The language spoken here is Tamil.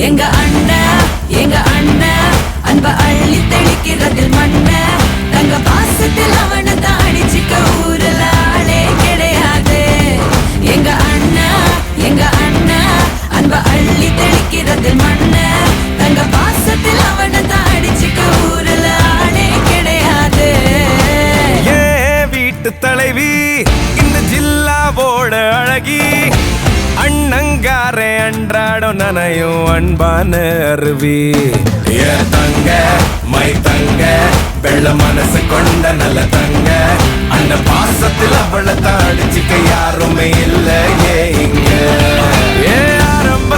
எங்க அண்ணன் அன்ப அள்ளி தெளிக்கிறதில் மண்ண தங்க பாசத்தில் அவனை தாடிச்சிக்க ஊரல ஆளே கிடையாது. எங்க அண்ணா அன்ப அள்ளி தெளிக்கிறதில் மண்ண தங்க பாசத்தில் அவனை தாடிச்சிக்க ஊரல ஆளே கிடையாது. வீட்டு தலைவி இந்த ஜில்லாவோட அழகி அண்ணங்காரே அன்றாடம் நனையும் அன்பான அருவி. ஏ தங்க மை தங்க வெள்ள மனசு கொண்ட நல்ல தங்க அந்த பாசத்தில் அவளை தாடிச்சிக்க யாருமே இல்ல. ஏ இங்க ஏ ஆரம்ப